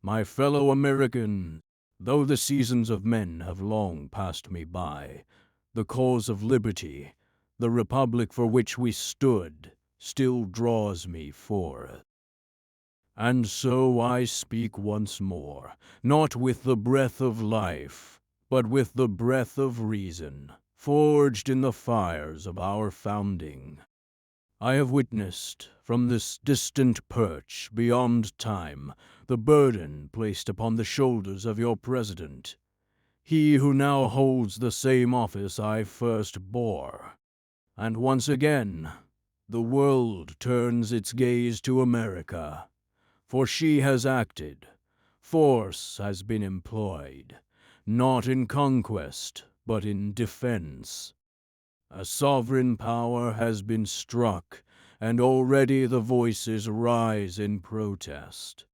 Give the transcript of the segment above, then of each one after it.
My fellow American, though the seasons of men have long passed me by, the cause of liberty, the republic for which we stood, still draws me forth. And so I speak once more, not with the breath of life, but with the breath of reason, forged in the fires of our founding. I have witnessed, from this distant perch beyond time, the burden placed upon the shoulders of your president, he who now holds the same office I first bore. And once again, the world turns its gaze to America, for she has acted, force has been employed, not in conquest, but in defense. A sovereign power has been struck, and already the voices rise in protest.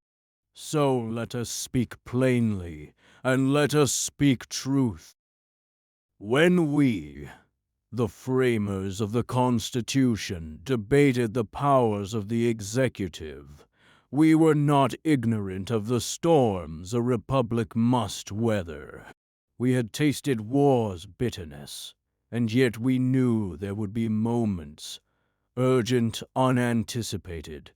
So let us speak plainly, and let us speak truth. When we, the framers of the Constitution, debated the powers of the executive, we were not ignorant of the storms a republic must weather. We had tasted war's bitterness, and yet we knew there would be moments, urgent, unanticipated,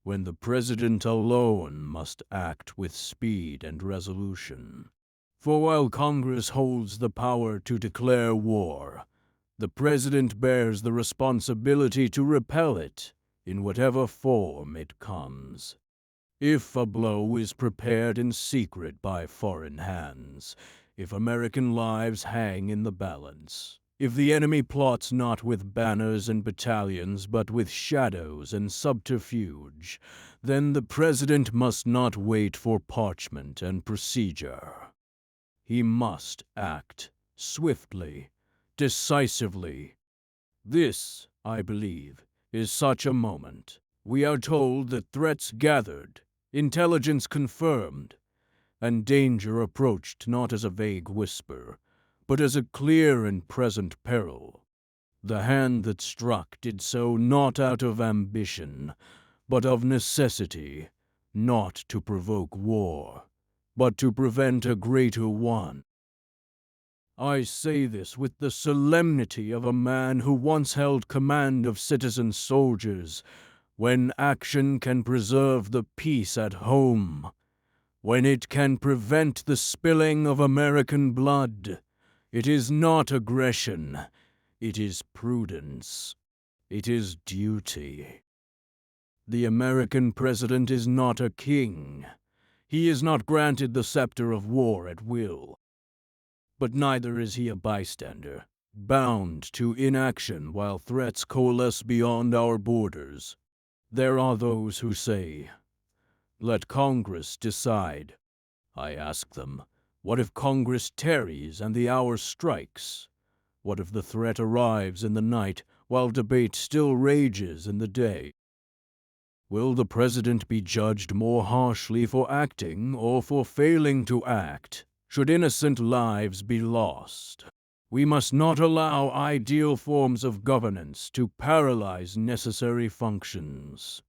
when the president alone must act with speed and resolution. For while Congress holds the power to declare war, the president bears the responsibility to repel it in whatever form it comes. If a blow is prepared in secret by foreign hands, if American lives hang in the balance, if the enemy plots not with banners and battalions, but with shadows and subterfuge, then the president must not wait for parchment and procedure. He must act swiftly, decisively. This, I believe, is such a moment. We are told that threats gathered, intelligence confirmed, and danger approached not as a vague whisper, but as a clear and present peril. The hand that struck did so not out of ambition, but of necessity, not to provoke war, but to prevent a greater one. I say this with the solemnity of a man who once held command of citizen soldiers, when action can preserve the peace at home, when it can prevent the spilling of American blood. It is not aggression, it is prudence, it is duty. The American president is not a king. He is not granted the scepter of war at will. But neither is he a bystander, bound to inaction while threats coalesce beyond our borders. There are those who say, "Let Congress decide." I ask them, what if Congress tarries and the hour strikes? What if the threat arrives in the night while debate still rages in the day? Will the president be judged more harshly for acting or for failing to act, should innocent lives be lost? We must not allow ideal forms of governance to paralyze necessary functions.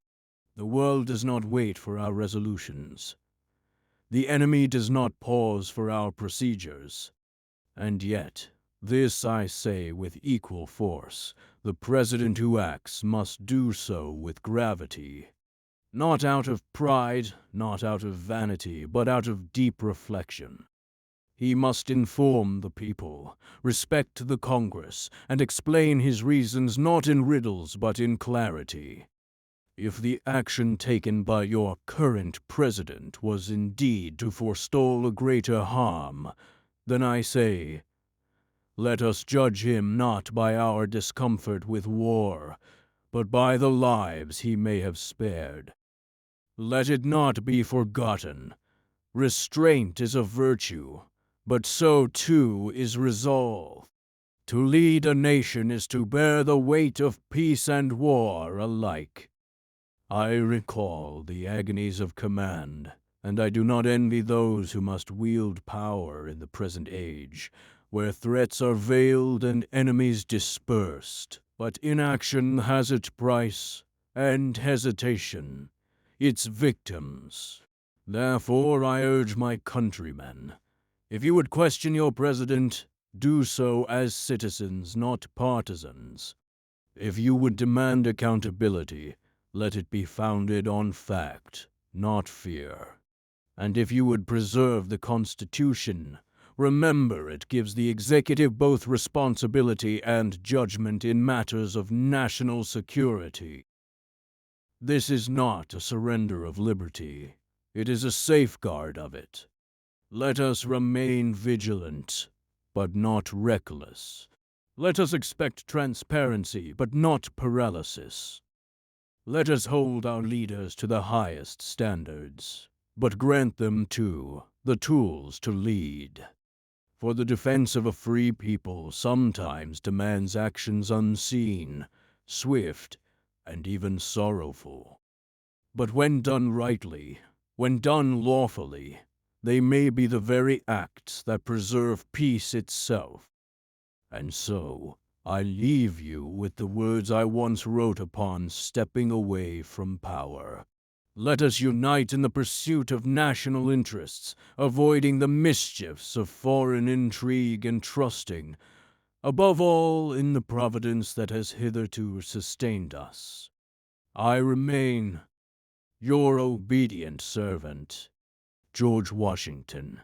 The world does not wait for our resolutions. The enemy does not pause for our procedures. And yet, this I say with equal force, the president who acts must do so with gravity. Not out of pride, not out of vanity, but out of deep reflection. He must inform the people, respect the Congress, and explain his reasons not in riddles but in clarity. If the action taken by your current president was indeed to forestall a greater harm, then I say, let us judge him not by our discomfort with war, but by the lives he may have spared. Let it not be forgotten. Restraint is a virtue, but so too is resolve. To lead a nation is to bear the weight of peace and war alike. I recall the agonies of command, and I do not envy those who must wield power in the present age, where threats are veiled and enemies dispersed. But inaction has its price, and hesitation, its victims. Therefore, I urge my countrymen, if you would question your president, do so as citizens, not partisans. If you would demand accountability, let it be founded on fact, not fear. And if you would preserve the Constitution, remember it gives the executive both responsibility and judgment in matters of national security. This is not a surrender of liberty. It is a safeguard of it. Let us remain vigilant, but not reckless. Let us expect transparency, but not paralysis. Let us hold our leaders to the highest standards, but grant them, too, the tools to lead. For the defense of a free people sometimes demands actions unseen, swift, and even sorrowful. But when done rightly, when done lawfully, they may be the very acts that preserve peace itself. And so, I leave you with the words I once wrote upon stepping away from power. Let us unite in the pursuit of national interests, avoiding the mischiefs of foreign intrigue and trusting, above all, in the providence that has hitherto sustained us. I remain your obedient servant, George Washington.